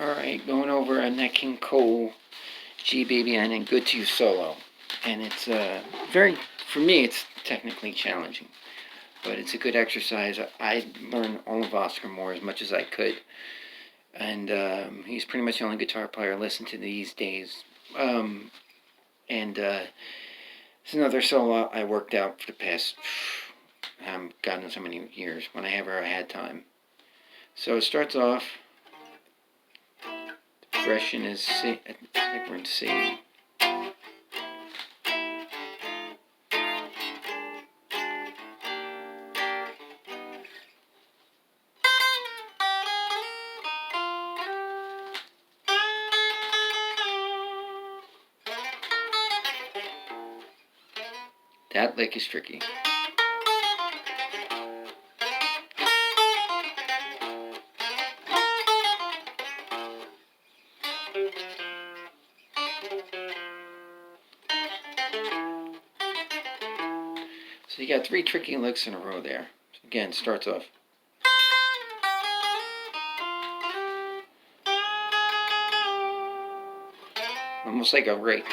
Alright, going over a Nat Cole G Baby and Good to You solo. And it's for me, it's technically challenging. But it's a good exercise. I learned all of Osacr Moores as much as I could. And he's pretty much the only guitar player I listen to these days. It's another solo I worked out for the past, God knows how many years, whenever I had time. So it starts off. Progression is C. I think we're in C. That lick is tricky. So you got 3 tricky licks in a row there. Again, starts off. Almost like a rake.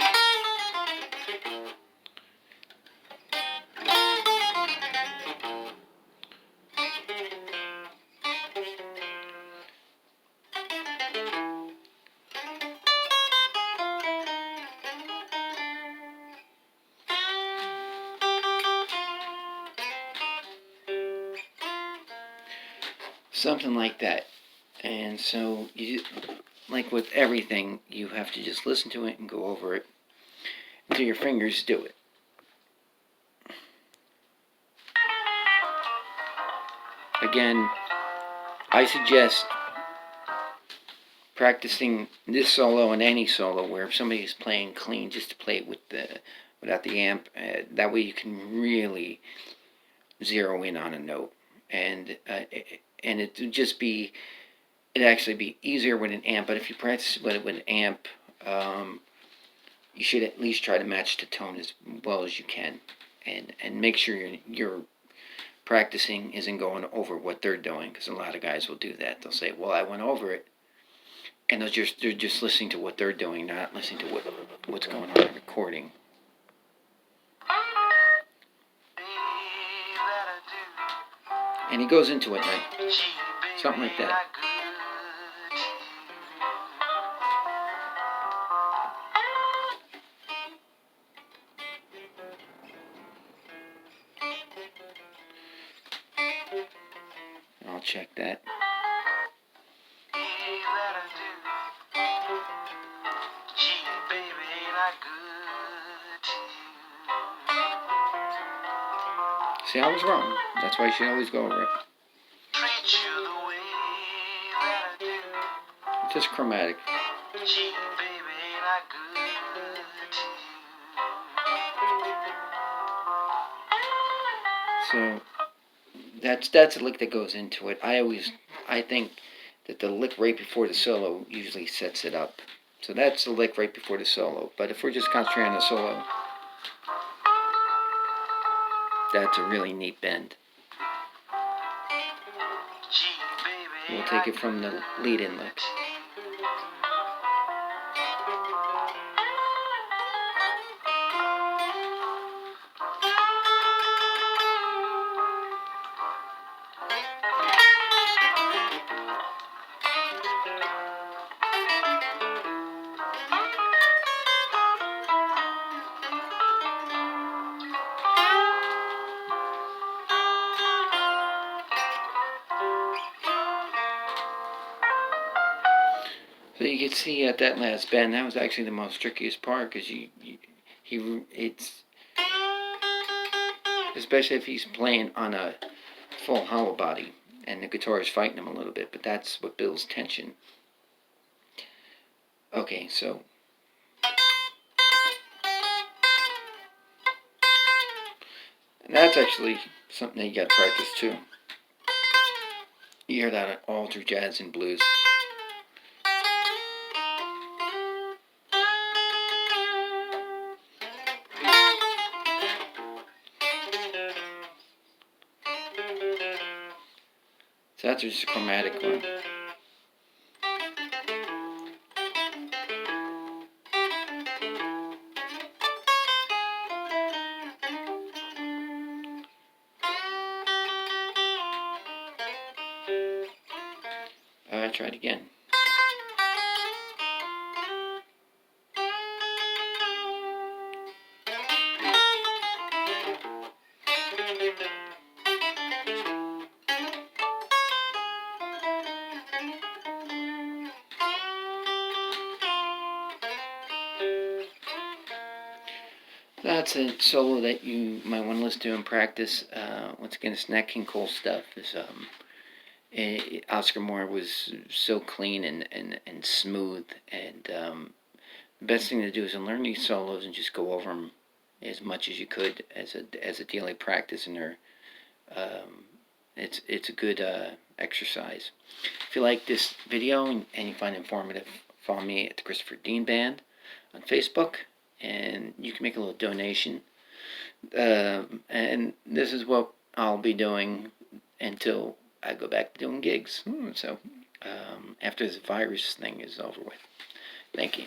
Something like that. And so, like with everything, you have to just listen to it and go over it until your fingers do it. Again, I suggest practicing this solo and any solo where if somebody's playing clean, just to play it without the amp. That way you can really zero in on a note, and it would just be, it'd actually be easier with an amp. But if you practice with an amp, you should at least try to match the tone as well as you can, and make sure you're practicing isn't going over what they're doing, because a lot of guys will do that. They'll say, well, I went over it, and they're just listening to what they're doing, not listening to what's going on in the recording. And he goes into it like something like that. I'll check that. See, I was wrong. That's why you should always go over it. It's just chromatic. So that's a lick that goes into it. I think that the lick right before the solo usually sets it up. So that's the lick right before the solo. But if we're just concentrating on the solo, that's a really neat bend. We'll take it from the lead-in lick. So you can see at that last bend, that was actually the most trickiest part, because it's especially if he's playing on a full hollow body and the guitar is fighting him a little bit, but that's what builds tension. Okay, so and that's actually something that you got to practice too. You hear that all through jazz and blues. So that's just a chromatic one. try it again. That's a solo that you might want to listen to and practice. Once again, it's Nat Cole stuff. Osacr Moores was so clean and smooth, and the best thing to do is to learn these solos and just go over them as much as you could as a daily practice. And it's a good exercise. If you like this video and you find it informative, follow me at the Christopher Dean Band on Facebook, and you can make a little donation. And this is what I'll be doing until I go back to doing gigs. So after this virus thing is over with. Thank you.